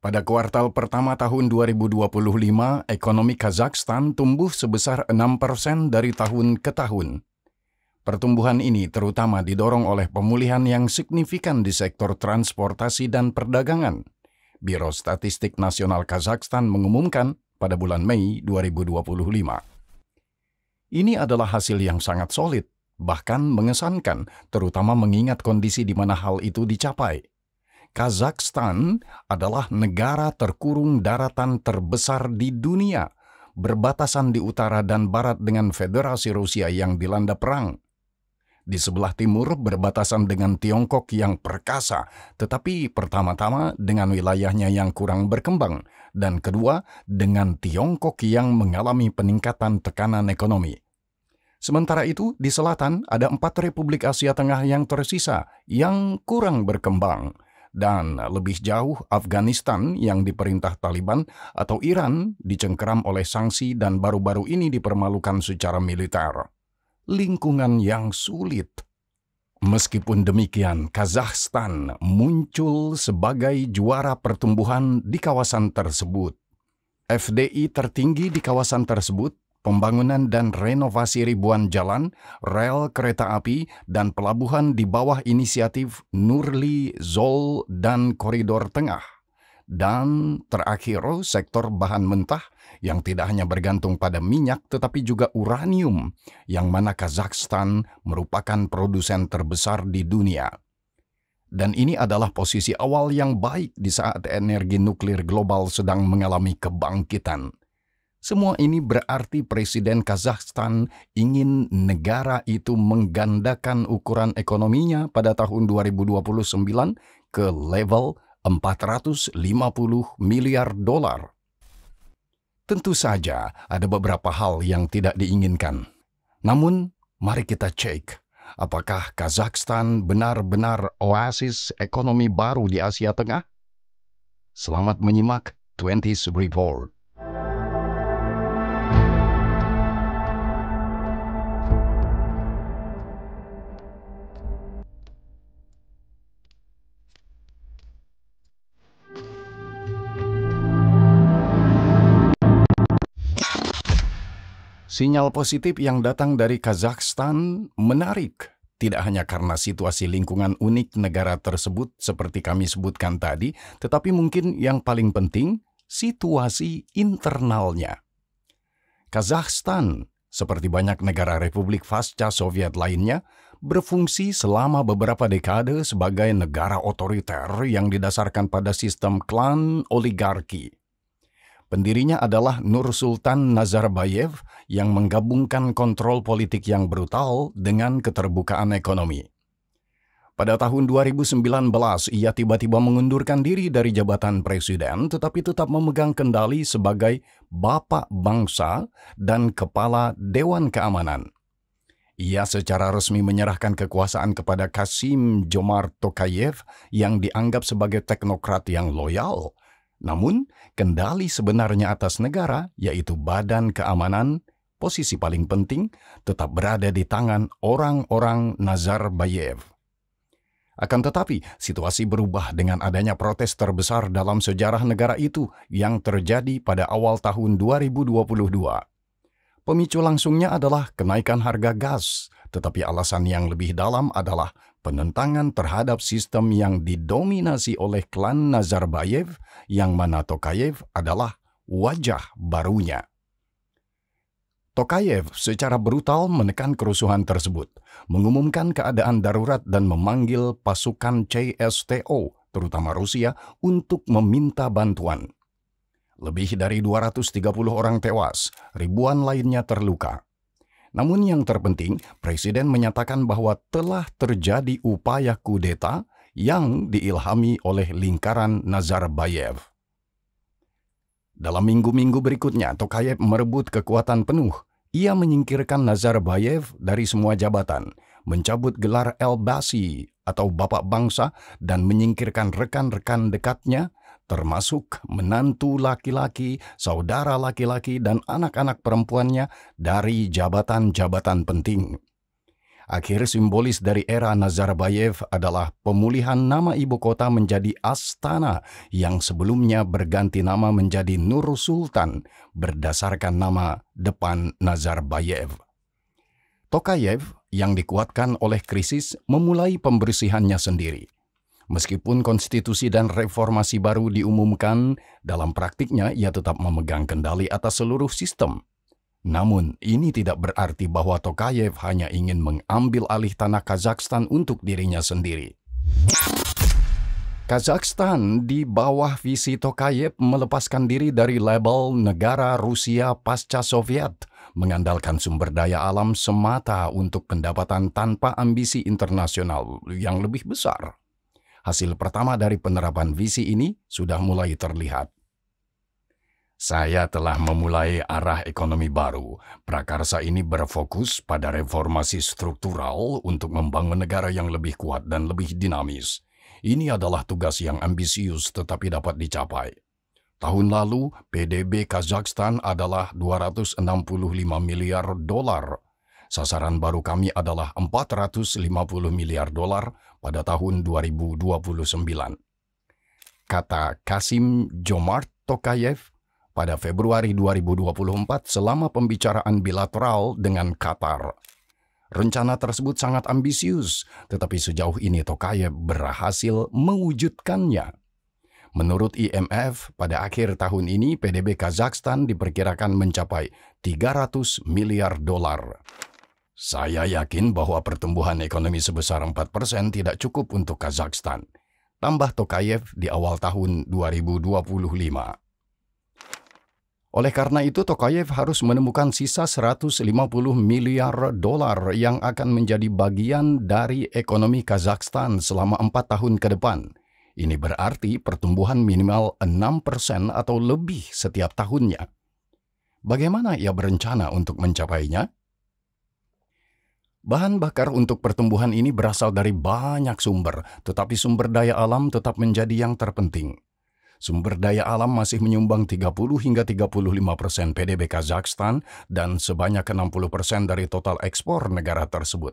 Pada kuartal pertama tahun 2025, ekonomi Kazakhstan tumbuh sebesar 6% dari tahun ke tahun. Pertumbuhan ini terutama didorong oleh pemulihan yang signifikan di sektor transportasi dan perdagangan. Biro Statistik Nasional Kazakhstan mengumumkan pada bulan Mei 2025. Ini adalah hasil yang sangat solid, bahkan mengesankan, terutama mengingat kondisi di mana hal itu dicapai. Kazakhstan adalah negara terkurung daratan terbesar di dunia, berbatasan di utara dan barat dengan Federasi Rusia yang dilanda perang. Di sebelah timur berbatasan dengan Tiongkok yang perkasa, tetapi pertama-tama dengan wilayahnya yang kurang berkembang, dan kedua dengan Tiongkok yang mengalami peningkatan tekanan ekonomi. Sementara itu, di selatan ada 4 Republik Asia Tengah yang tersisa, yang kurang berkembang. Dan lebih jauh, Afghanistan yang diperintah Taliban atau Iran dicengkeram oleh sanksi dan baru-baru ini dipermalukan secara militer. Lingkungan yang sulit. Meskipun demikian, Kazakhstan muncul sebagai juara pertumbuhan di kawasan tersebut. FDI tertinggi di kawasan tersebut, pembangunan dan renovasi ribuan jalan, rel kereta api, dan pelabuhan di bawah inisiatif Nurli Zol dan Koridor Tengah. Dan terakhir, sektor bahan mentah yang tidak hanya bergantung pada minyak tetapi juga uranium, yang mana Kazakhstan merupakan produsen terbesar di dunia. Dan ini adalah posisi awal yang baik di saat energi nuklir global sedang mengalami kebangkitan. Semua ini berarti Presiden Kazakhstan ingin negara itu menggandakan ukuran ekonominya pada tahun 2029 ke level 450 miliar dolar. Tentu saja ada beberapa hal yang tidak diinginkan. Namun, mari kita cek apakah Kazakhstan benar-benar oasis ekonomi baru di Asia Tengah? Selamat menyimak 20th Report. Sinyal positif yang datang dari Kazakhstan menarik, tidak hanya karena situasi lingkungan unik negara tersebut seperti kami sebutkan tadi, tetapi mungkin yang paling penting, situasi internalnya. Kazakhstan, seperti banyak negara Republik pasca Soviet lainnya, berfungsi selama beberapa dekade sebagai negara otoriter yang didasarkan pada sistem klan oligarki. Pendirinya adalah Nursultan Nazarbayev yang menggabungkan kontrol politik yang brutal dengan keterbukaan ekonomi. Pada tahun 2019, ia tiba-tiba mengundurkan diri dari jabatan presiden tetapi tetap memegang kendali sebagai Bapak Bangsa dan Kepala Dewan Keamanan. Ia secara resmi menyerahkan kekuasaan kepada Kassym-Jomart Tokayev yang dianggap sebagai teknokrat yang loyal. Namun, kendali sebenarnya atas negara, yaitu Badan Keamanan, posisi paling penting, tetap berada di tangan orang-orang Nazarbayev. Akan tetapi, situasi berubah dengan adanya protes terbesar dalam sejarah negara itu yang terjadi pada awal tahun 2022. Pemicu langsungnya adalah kenaikan harga gas, tetapi alasan yang lebih dalam adalah penentangan terhadap sistem yang didominasi oleh klan Nazarbayev, yang mana Tokayev adalah wajah barunya. Tokayev secara brutal menekan kerusuhan tersebut, mengumumkan keadaan darurat dan memanggil pasukan CSTO, terutama Rusia, untuk meminta bantuan. Lebih dari 230 orang tewas, ribuan lainnya terluka. Namun yang terpenting, Presiden menyatakan bahwa telah terjadi upaya kudeta yang diilhami oleh lingkaran Nazarbayev. Dalam minggu-minggu berikutnya, Tokayev merebut kekuatan penuh. Ia menyingkirkan Nazarbayev dari semua jabatan, mencabut gelar Elbasi atau Bapak Bangsa, dan menyingkirkan rekan-rekan dekatnya, termasuk menantu laki-laki, saudara laki-laki, dan anak-anak perempuannya dari jabatan-jabatan penting. Akhir simbolis dari era Nazarbayev adalah pemulihan nama ibu kota menjadi Astana yang sebelumnya berganti nama menjadi Nur Sultan berdasarkan nama depan Nazarbayev. Tokayev yang dikuatkan oleh krisis memulai pembersihannya sendiri. Meskipun konstitusi dan reformasi baru diumumkan, dalam praktiknya ia tetap memegang kendali atas seluruh sistem. Namun, ini tidak berarti bahwa Tokayev hanya ingin mengambil alih tanah Kazakhstan untuk dirinya sendiri. Kazakhstan di bawah visi Tokayev melepaskan diri dari label negara Rusia pasca Soviet, mengandalkan sumber daya alam semata untuk pendapatan tanpa ambisi internasional yang lebih besar. Hasil pertama dari penerapan visi ini sudah mulai terlihat. Saya telah memulai arah ekonomi baru. Prakarsa ini berfokus pada reformasi struktural untuk membangun negara yang lebih kuat dan lebih dinamis. Ini adalah tugas yang ambisius tetapi dapat dicapai. Tahun lalu, PDB Kazakhstan adalah 265 miliar dolar. Sasaran baru kami adalah 450 miliar dolar pada tahun 2029. Kata Kasim Jomart Tokayev pada Februari 2024 selama pembicaraan bilateral dengan Qatar. Rencana tersebut sangat ambisius, tetapi sejauh ini Tokayev berhasil mewujudkannya. Menurut IMF, pada akhir tahun ini PDB Kazakhstan diperkirakan mencapai 300 miliar dolar. Saya yakin bahwa pertumbuhan ekonomi sebesar 4% tidak cukup untuk Kazakhstan, tambah Tokayev di awal tahun 2025. Oleh karena itu, Tokayev harus menemukan sisa 150 miliar dolar yang akan menjadi bagian dari ekonomi Kazakhstan selama 4 tahun ke depan. Ini berarti pertumbuhan minimal 6% atau lebih setiap tahunnya. Bagaimana ia berencana untuk mencapainya? Bahan bakar untuk pertumbuhan ini berasal dari banyak sumber, tetapi sumber daya alam tetap menjadi yang terpenting. Sumber daya alam masih menyumbang 30 hingga 35% PDB Kazakhstan dan sebanyak 60% dari total ekspor negara tersebut.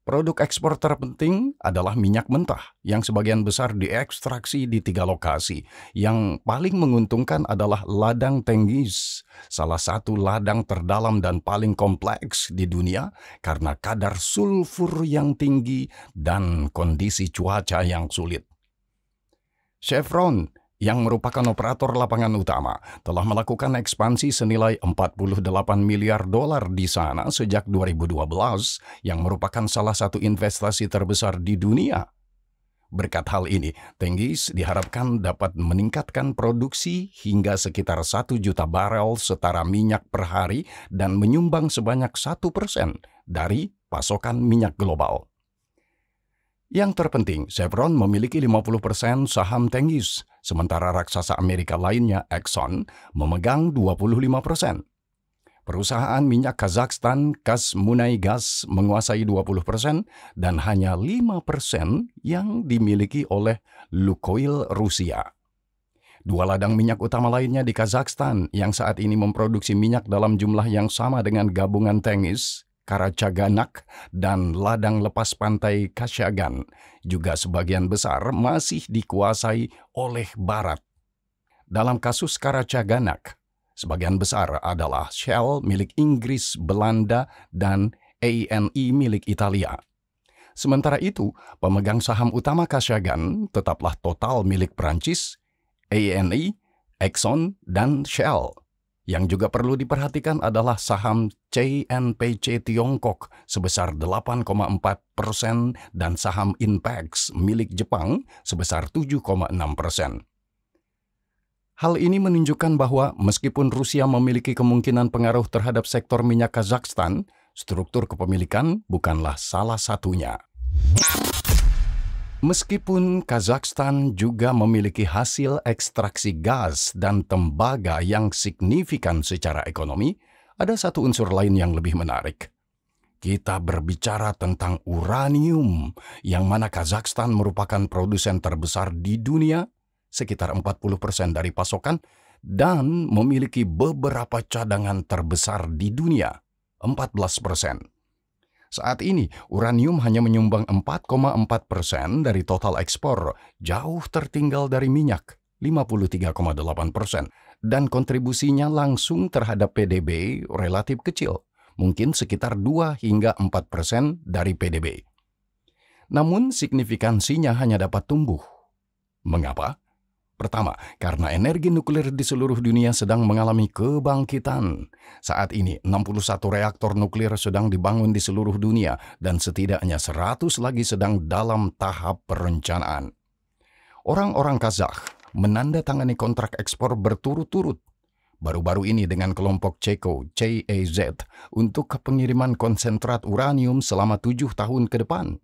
Produk ekspor terpenting adalah minyak mentah yang sebagian besar diekstraksi di 3 lokasi. Yang paling menguntungkan adalah ladang Tengiz, salah satu ladang terdalam dan paling kompleks di dunia karena kadar sulfur yang tinggi dan kondisi cuaca yang sulit. Chevron, yang merupakan operator lapangan utama, telah melakukan ekspansi senilai 48 miliar dolar di sana sejak 2012, yang merupakan salah satu investasi terbesar di dunia. Berkat hal ini, Tengiz diharapkan dapat meningkatkan produksi hingga sekitar 1 juta barel setara minyak per hari dan menyumbang sebanyak 1% dari pasokan minyak global. Yang terpenting, Chevron memiliki 50% saham Tengiz, sementara raksasa Amerika lainnya, Exxon, memegang 25%. Perusahaan minyak Kazakhstan, Kazmunaygas, menguasai 20% dan hanya 5% yang dimiliki oleh Lukoil Rusia. 2 ladang minyak utama lainnya di Kazakhstan yang saat ini memproduksi minyak dalam jumlah yang sama dengan gabungan Tengiz, Karachaganak, dan ladang lepas pantai Kashagan juga sebagian besar masih dikuasai oleh Barat. Dalam kasus Karachaganak, sebagian besar adalah Shell milik Inggris, Belanda, dan ANI milik Italia. Sementara itu, pemegang saham utama Kashagan tetaplah Total milik Prancis, ANI, Exxon, dan Shell. Yang juga perlu diperhatikan adalah saham CNPC Tiongkok sebesar 8,4% dan saham Inpex milik Jepang sebesar 7,6%. Hal ini menunjukkan bahwa meskipun Rusia memiliki kemungkinan pengaruh terhadap sektor minyak Kazakhstan, struktur kepemilikan bukanlah salah satunya. Meskipun Kazakhstan juga memiliki hasil ekstraksi gas dan tembaga yang signifikan secara ekonomi, ada satu unsur lain yang lebih menarik. Kita berbicara tentang uranium, yang mana Kazakhstan merupakan produsen terbesar di dunia, sekitar 40% dari pasokan, dan memiliki beberapa cadangan terbesar di dunia, 14%. Saat ini, uranium hanya menyumbang 4,4% dari total ekspor, jauh tertinggal dari minyak, 53,8%, dan kontribusinya langsung terhadap PDB relatif kecil, mungkin sekitar 2 hingga 4% dari PDB. Namun, signifikansinya hanya dapat tumbuh. Mengapa? Pertama, karena energi nuklir di seluruh dunia sedang mengalami kebangkitan. Saat ini, 61 reaktor nuklir sedang dibangun di seluruh dunia dan setidaknya 100 lagi sedang dalam tahap perencanaan. Orang-orang Kazakh menandatangani kontrak ekspor berturut-turut. Baru-baru ini dengan kelompok Ceko (CAZ) untuk pengiriman konsentrat uranium selama 7 tahun ke depan.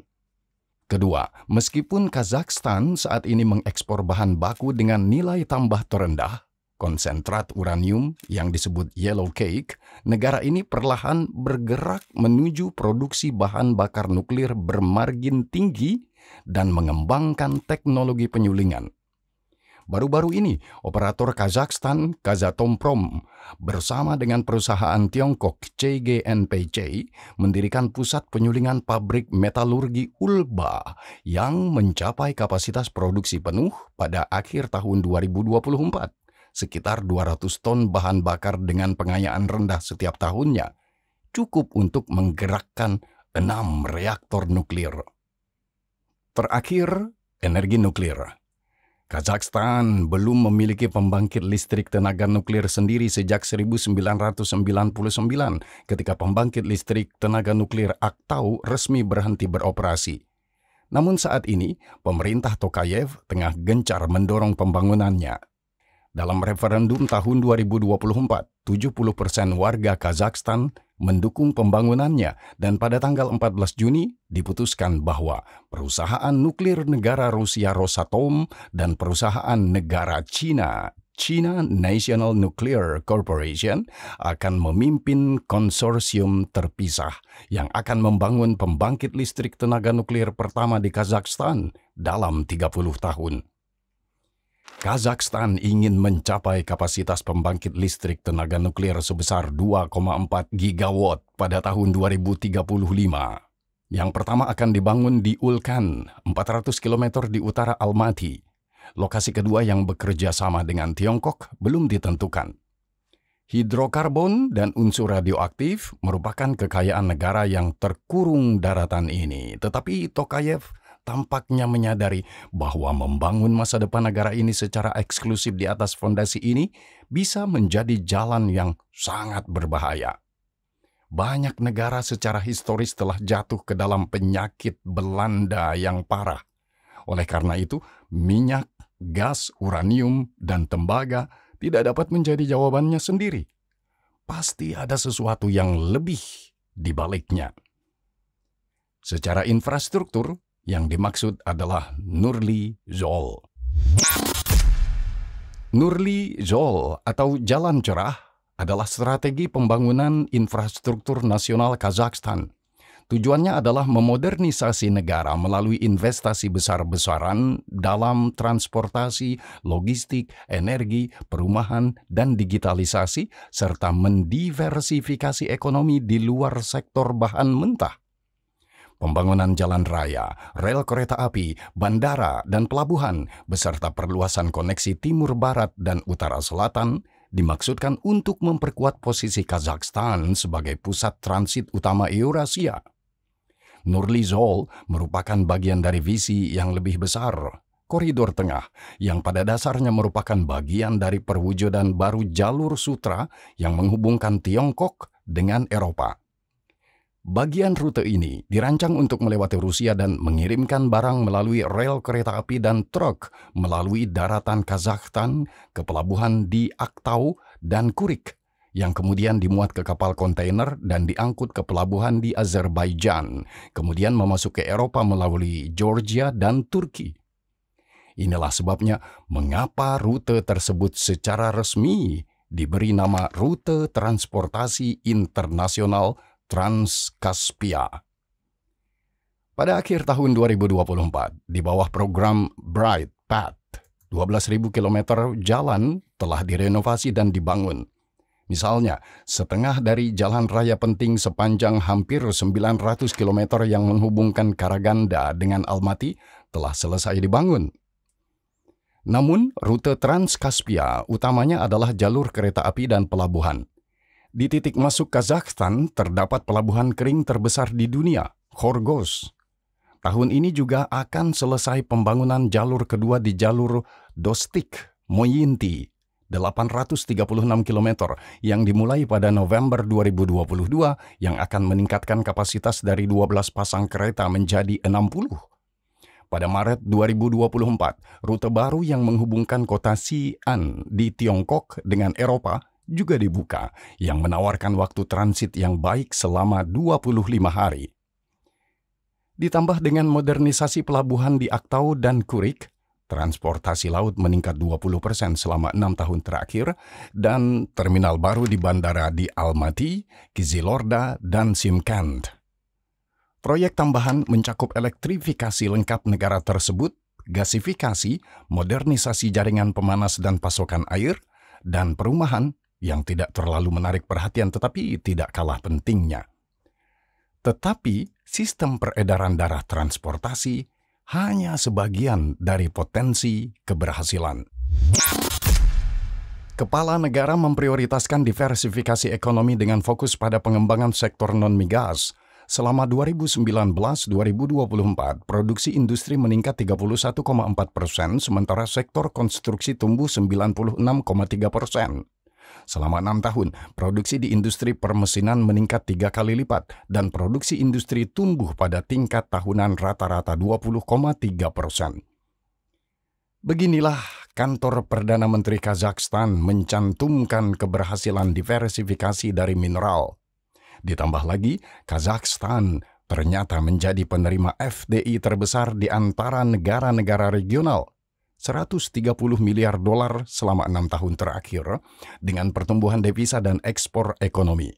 Kedua, meskipun Kazakhstan saat ini mengekspor bahan baku dengan nilai tambah terendah, konsentrat uranium yang disebut yellow cake, negara ini perlahan bergerak menuju produksi bahan bakar nuklir bermargin tinggi dan mengembangkan teknologi penyulingan. Baru-baru ini, operator Kazakhstan, Kazatomprom, bersama dengan perusahaan Tiongkok CGNPC, mendirikan pusat penyulingan pabrik metalurgi Ulba yang mencapai kapasitas produksi penuh pada akhir tahun 2024, sekitar 200 ton bahan bakar dengan pengayaan rendah setiap tahunnya, cukup untuk menggerakkan 6 reaktor nuklir. Terakhir, energi nuklir. Kazakhstan belum memiliki pembangkit listrik tenaga nuklir sendiri sejak 1999 ketika pembangkit listrik tenaga nuklir Aktau resmi berhenti beroperasi. Namun saat ini, pemerintah Tokayev tengah gencar mendorong pembangunannya. Dalam referendum tahun 2024, 70% warga Kazakhstan mendukung pembangunannya dan pada tanggal 14 Juni diputuskan bahwa perusahaan nuklir negara Rusia Rosatom dan perusahaan negara China National Nuclear Corporation akan memimpin konsorsium terpisah yang akan membangun pembangkit listrik tenaga nuklir pertama di Kazakhstan dalam 30 tahun. Kazakhstan ingin mencapai kapasitas pembangkit listrik tenaga nuklir sebesar 2,4 gigawatt pada tahun 2035. Yang pertama akan dibangun di Ulkan, 400 km di utara Almaty. Lokasi kedua yang bekerja sama dengan Tiongkok belum ditentukan. Hidrokarbon dan unsur radioaktif merupakan kekayaan negara yang terkurung daratan ini, tetapi Tokayev tampaknya menyadari bahwa membangun masa depan negara ini secara eksklusif di atas fondasi ini bisa menjadi jalan yang sangat berbahaya. Banyak negara secara historis telah jatuh ke dalam penyakit Belanda yang parah. Oleh karena itu, minyak, gas, uranium, dan tembaga tidak dapat menjadi jawabannya sendiri. Pasti ada sesuatu yang lebih di baliknya. Secara infrastruktur, yang dimaksud adalah Nurly Zol. Nurly Zol atau Jalan Cerah adalah strategi pembangunan infrastruktur nasional Kazakhstan. Tujuannya adalah memodernisasi negara melalui investasi besar-besaran dalam transportasi, logistik, energi, perumahan, dan digitalisasi, serta mendiversifikasi ekonomi di luar sektor bahan mentah. Pembangunan jalan raya, rel kereta api, bandara, dan pelabuhan, beserta perluasan koneksi timur barat dan utara selatan, dimaksudkan untuk memperkuat posisi Kazakhstan sebagai pusat transit utama Eurasia. Nurly Zol merupakan bagian dari visi yang lebih besar, Koridor Tengah, yang pada dasarnya merupakan bagian dari perwujudan baru jalur sutra yang menghubungkan Tiongkok dengan Eropa. Bagian rute ini dirancang untuk melewati Rusia dan mengirimkan barang melalui rel kereta api dan truk melalui daratan Kazakhstan ke pelabuhan di Aktau dan Kurik, yang kemudian dimuat ke kapal kontainer dan diangkut ke pelabuhan di Azerbaijan, kemudian memasuki Eropa melalui Georgia dan Turki. Inilah sebabnya mengapa rute tersebut secara resmi diberi nama Rute Transportasi Internasional Trans-Caspia. Pada akhir tahun 2024, di bawah program Bright Path, 12.000 km jalan telah direnovasi dan dibangun. Misalnya, setengah dari jalan raya penting sepanjang hampir 900 km yang menghubungkan Karaganda dengan Almaty telah selesai dibangun. Namun, rute Trans-Kaspia utamanya adalah jalur kereta api dan pelabuhan. Di titik masuk Kazakhstan terdapat pelabuhan kering terbesar di dunia, Khorgos. Tahun ini juga akan selesai pembangunan jalur kedua di jalur Dostik-Moyinty, 836 km yang dimulai pada November 2022 yang akan meningkatkan kapasitas dari 12 pasang kereta menjadi 60. Pada Maret 2024, rute baru yang menghubungkan kota Xi'an di Tiongkok dengan Eropa juga dibuka, yang menawarkan waktu transit yang baik selama 25 hari. Ditambah dengan modernisasi pelabuhan di Aktau dan Kurik, transportasi laut meningkat 20% selama 6 tahun terakhir, dan terminal baru di bandara di Almaty, Kizilorda, dan Shymkent. Proyek tambahan mencakup elektrifikasi lengkap negara tersebut, gasifikasi, modernisasi jaringan pemanas dan pasokan air, dan perumahan yang tidak terlalu menarik perhatian tetapi tidak kalah pentingnya. Tetapi sistem peredaran darah transportasi hanya sebagian dari potensi keberhasilan. Kepala negara memprioritaskan diversifikasi ekonomi dengan fokus pada pengembangan sektor non-migas. Selama 2019-2024, produksi industri meningkat 31,4%, sementara sektor konstruksi tumbuh 96,3%. Selama 6 tahun, produksi di industri permesinan meningkat 3 kali lipat dan produksi industri tumbuh pada tingkat tahunan rata-rata 20,3%. Beginilah kantor Perdana Menteri Kazakhstan mencantumkan keberhasilan diversifikasi dari mineral. Ditambah lagi, Kazakhstan ternyata menjadi penerima FDI terbesar di antara negara-negara regional. 130 miliar dolar selama 6 tahun terakhir dengan pertumbuhan devisa dan ekspor ekonomi.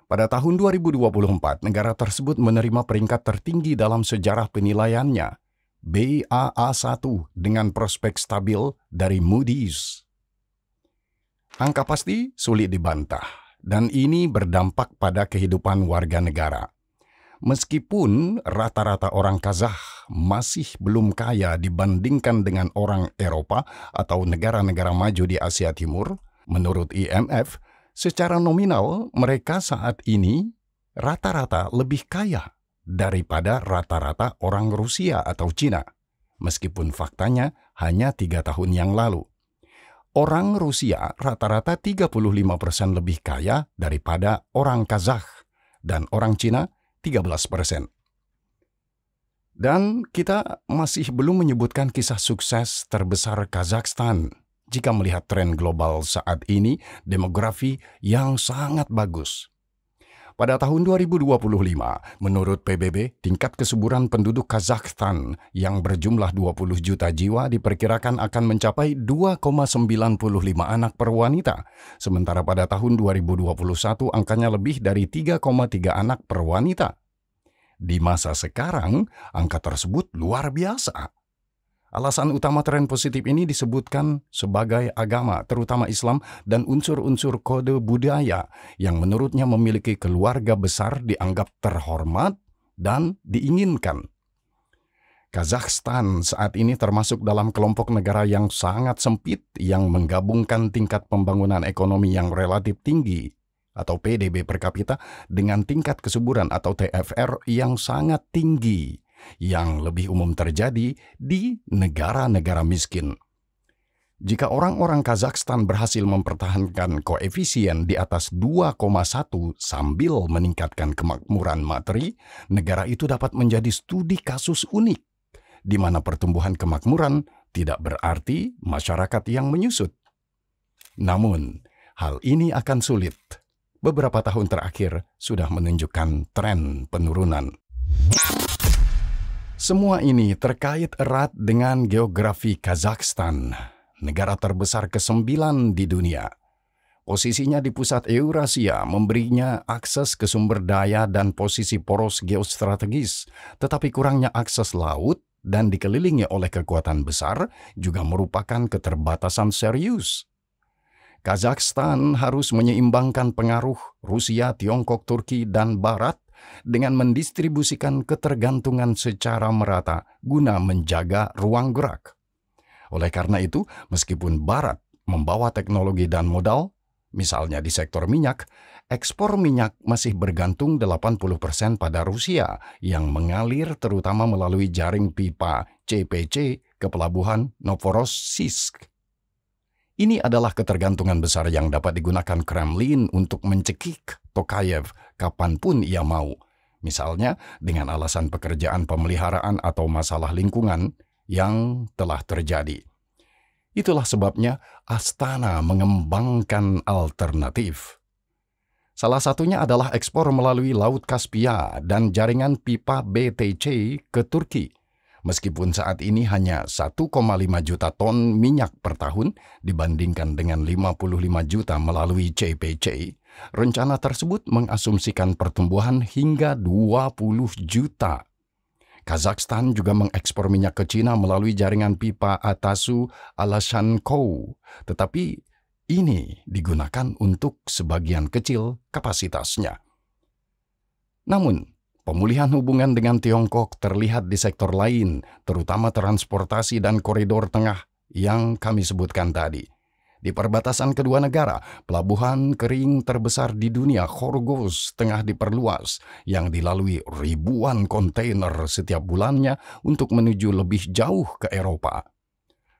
Pada tahun 2024, negara tersebut menerima peringkat tertinggi dalam sejarah penilaiannya, BAA1 dengan prospek stabil dari Moody's. Angka pasti sulit dibantah. Dan ini berdampak pada kehidupan warga negara. Meskipun rata-rata orang Kazakh masih belum kaya dibandingkan dengan orang Eropa atau negara-negara maju di Asia Timur, menurut IMF, secara nominal mereka saat ini rata-rata lebih kaya daripada rata-rata orang Rusia atau Cina, meskipun faktanya hanya 3 tahun yang lalu. Orang Rusia rata-rata 35% lebih kaya daripada orang Kazakh dan orang Cina 13%. Dan kita masih belum menyebutkan kisah sukses terbesar Kazakhstan. Jika melihat tren global saat ini, demografi yang sangat bagus. Pada tahun 2025, menurut PBB, tingkat kesuburan penduduk Kazakhstan yang berjumlah 20 juta jiwa diperkirakan akan mencapai 2,95 anak per wanita. Sementara pada tahun 2021 angkanya lebih dari 3,3 anak per wanita. Di masa sekarang, angka tersebut luar biasa. Alasan utama tren positif ini disebutkan sebagai agama, terutama Islam, dan unsur-unsur kode budaya yang menurutnya memiliki keluarga besar dianggap terhormat dan diinginkan. Kazakhstan saat ini termasuk dalam kelompok negara yang sangat sempit yang menggabungkan tingkat pembangunan ekonomi yang relatif tinggi atau PDB per kapita dengan tingkat kesuburan atau TFR yang sangat tinggi, yang lebih umum terjadi di negara-negara miskin. Jika orang-orang Kazakhstan berhasil mempertahankan koefisien di atas 2,1 sambil meningkatkan kemakmuran materi, negara itu dapat menjadi studi kasus unik, di mana pertumbuhan kemakmuran tidak berarti masyarakat yang menyusut. Namun, hal ini akan sulit. Beberapa tahun terakhir sudah menunjukkan tren penurunan. Semua ini terkait erat dengan geografi Kazakhstan, negara terbesar ke-9 di dunia. Posisinya di pusat Eurasia memberinya akses ke sumber daya dan posisi poros geostrategis, tetapi kurangnya akses laut dan dikelilingi oleh kekuatan besar juga merupakan keterbatasan serius. Kazakhstan harus menyeimbangkan pengaruh Rusia, Tiongkok, Turki, dan Barat dengan mendistribusikan ketergantungan secara merata guna menjaga ruang gerak. Oleh karena itu, meskipun Barat membawa teknologi dan modal, misalnya di sektor minyak, ekspor minyak masih bergantung 80% pada Rusia yang mengalir terutama melalui jaring pipa CPC ke pelabuhan Novorossiysk. Ini adalah ketergantungan besar yang dapat digunakan Kremlin untuk mencekik Tokayev kapanpun ia mau, misalnya dengan alasan pekerjaan pemeliharaan atau masalah lingkungan yang telah terjadi. Itulah sebabnya Astana mengembangkan alternatif. Salah satunya adalah ekspor melalui Laut Kaspia dan jaringan pipa BTC ke Turki. Meskipun saat ini hanya 1,5 juta ton minyak per tahun dibandingkan dengan 55 juta melalui CPC, rencana tersebut mengasumsikan pertumbuhan hingga 20 juta. Kazakhstan juga mengekspor minyak ke Cina melalui jaringan pipa Atasu Alashankou, tetapi ini digunakan untuk sebagian kecil kapasitasnya. Namun, pemulihan hubungan dengan Tiongkok terlihat di sektor lain, terutama transportasi dan koridor tengah yang kami sebutkan tadi. Di perbatasan kedua negara, pelabuhan kering terbesar di dunia, Khorgos, tengah diperluas, yang dilalui ribuan kontainer setiap bulannya untuk menuju lebih jauh ke Eropa.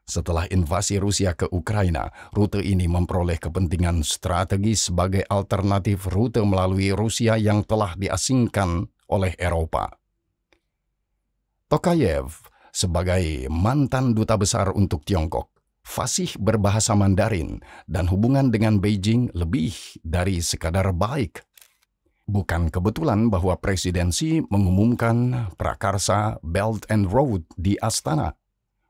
Setelah invasi Rusia ke Ukraina, rute ini memperoleh kepentingan strategis sebagai alternatif rute melalui Rusia yang telah diasingkan oleh Eropa. Tokayev sebagai mantan duta besar untuk Tiongkok, fasih berbahasa Mandarin dan hubungan dengan Beijing lebih dari sekadar baik. Bukan kebetulan bahwa presidensi mengumumkan prakarsa Belt and Road di Astana.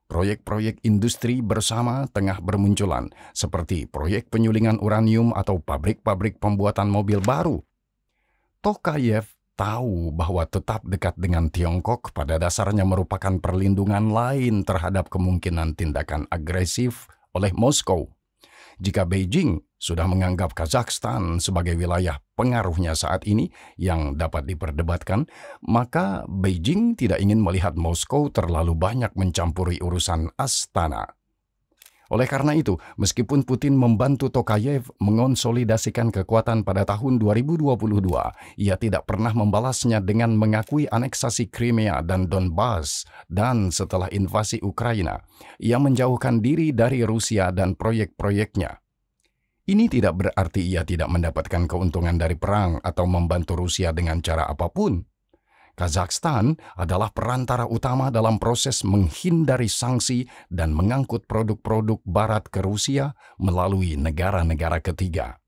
Proyek-proyek industri bersama tengah bermunculan, seperti proyek penyulingan uranium atau pabrik-pabrik pembuatan mobil baru. Tokayev tahu bahwa tetap dekat dengan Tiongkok pada dasarnya merupakan perlindungan lain terhadap kemungkinan tindakan agresif oleh Moskow. Jika Beijing sudah menganggap Kazakhstan sebagai wilayah pengaruhnya saat ini yang dapat diperdebatkan, maka Beijing tidak ingin melihat Moskow terlalu banyak mencampuri urusan Astana. Oleh karena itu, meskipun Putin membantu Tokayev mengonsolidasikan kekuatan pada tahun 2022, ia tidak pernah membalasnya dengan mengakui aneksasi Crimea dan Donbas, dan setelah invasi Ukraina, ia menjauhkan diri dari Rusia dan proyek-proyeknya. Ini tidak berarti ia tidak mendapatkan keuntungan dari perang atau membantu Rusia dengan cara apapun. Kazakhstan adalah perantara utama dalam proses menghindari sanksi dan mengangkut produk-produk Barat ke Rusia melalui negara-negara ketiga.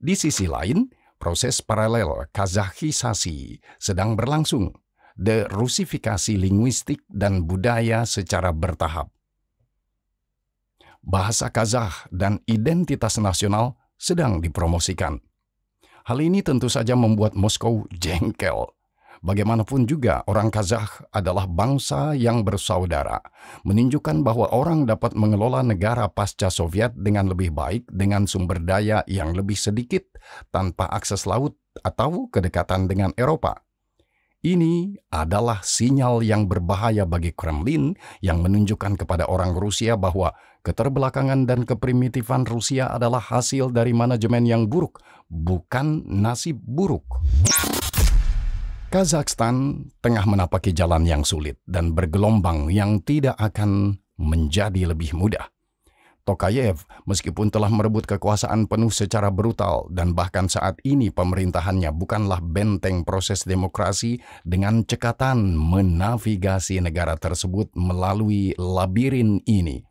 Di sisi lain, proses paralel Kazakhisasi sedang berlangsung, derusifikasi linguistik dan budaya secara bertahap. Bahasa Kazakh dan identitas nasional sedang dipromosikan. Hal ini tentu saja membuat Moskow jengkel. Bagaimanapun juga, orang Kazakh adalah bangsa yang bersaudara, menunjukkan bahwa orang dapat mengelola negara pasca Soviet dengan lebih baik dengan sumber daya yang lebih sedikit tanpa akses laut atau kedekatan dengan Eropa. Ini adalah sinyal yang berbahaya bagi Kremlin yang menunjukkan kepada orang Rusia bahwa keterbelakangan dan keprimitifan Rusia adalah hasil dari manajemen yang buruk, bukan nasib buruk. Kazakhstan tengah menapaki jalan yang sulit dan bergelombang yang tidak akan menjadi lebih mudah. Tokayev, meskipun telah merebut kekuasaan penuh secara brutal dan bahkan saat ini pemerintahannya bukanlah benteng proses demokrasi, dengan cekatan menavigasi negara tersebut melalui labirin ini.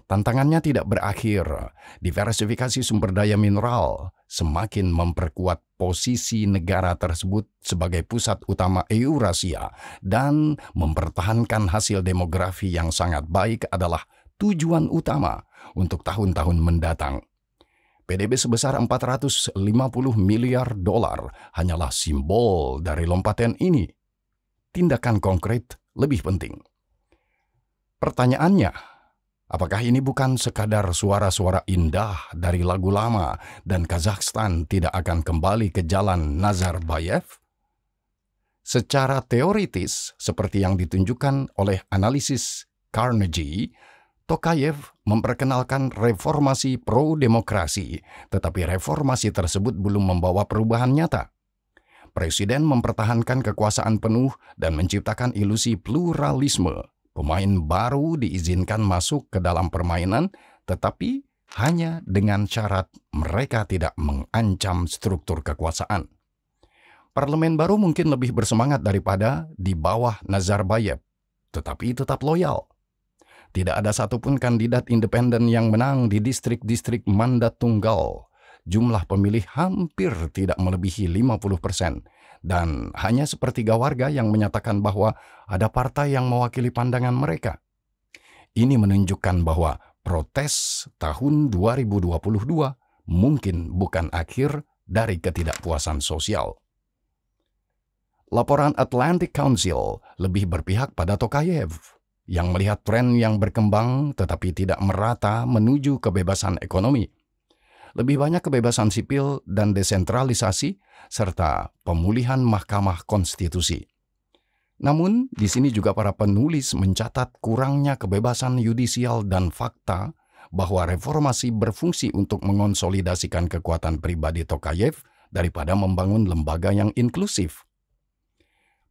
Tantangannya tidak berakhir. Diversifikasi sumber daya mineral semakin memperkuat posisi negara tersebut sebagai pusat utama Eurasia, dan mempertahankan hasil demografi yang sangat baik adalah tujuan utama untuk tahun-tahun mendatang. PDB sebesar 450 miliar dolar hanyalah simbol dari lompatan ini. Tindakan konkret lebih penting. Pertanyaannya, Apakah ini bukan sekadar suara-suara indah dari lagu lama dan Kazakhstan tidak akan kembali ke jalan Nazarbayev? Secara teoritis, seperti yang ditunjukkan oleh analisis Carnegie, Tokayev memperkenalkan reformasi pro-demokrasi, tetapi reformasi tersebut belum membawa perubahan nyata. Presiden mempertahankan kekuasaan penuh dan menciptakan ilusi pluralisme. Pemain baru diizinkan masuk ke dalam permainan, tetapi hanya dengan syarat mereka tidak mengancam struktur kekuasaan. Parlemen baru mungkin lebih bersemangat daripada di bawah Nazarbayev, tetapi tetap loyal. Tidak ada satupun kandidat independen yang menang di distrik-distrik mandat tunggal. Jumlah pemilih hampir tidak melebihi 50%, dan hanya sepertiga warga yang menyatakan bahwa ada partai yang mewakili pandangan mereka. Ini menunjukkan bahwa protes tahun 2022 mungkin bukan akhir dari ketidakpuasan sosial. Laporan Atlantic Council lebih berpihak pada Tokayev, yang melihat tren yang berkembang tetapi tidak merata menuju kebebasan ekonomi. Lebih banyak kebebasan sipil dan desentralisasi, serta pemulihan Mahkamah Konstitusi. Namun, di sini juga para penulis mencatat kurangnya kebebasan yudisial dan fakta bahwa reformasi berfungsi untuk mengonsolidasikan kekuatan pribadi Tokayev daripada membangun lembaga yang inklusif.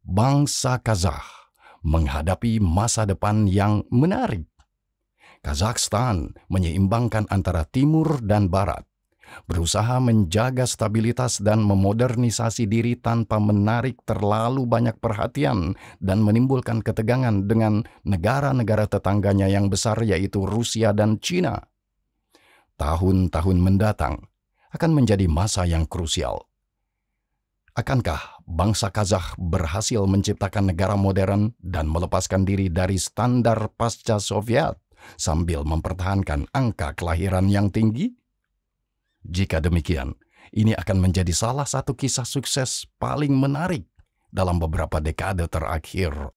Bangsa Kazakh menghadapi masa depan yang menarik. Kazakhstan menyeimbangkan antara timur dan barat, berusaha menjaga stabilitas dan memodernisasi diri tanpa menarik terlalu banyak perhatian dan menimbulkan ketegangan dengan negara-negara tetangganya yang besar yaitu Rusia dan China. Tahun-tahun mendatang akan menjadi masa yang krusial. Akankah bangsa Kazakh berhasil menciptakan negara modern dan melepaskan diri dari standar pasca Soviet sambil mempertahankan angka kelahiran yang tinggi? Jika demikian, ini akan menjadi salah satu kisah sukses paling menarik dalam beberapa dekade terakhir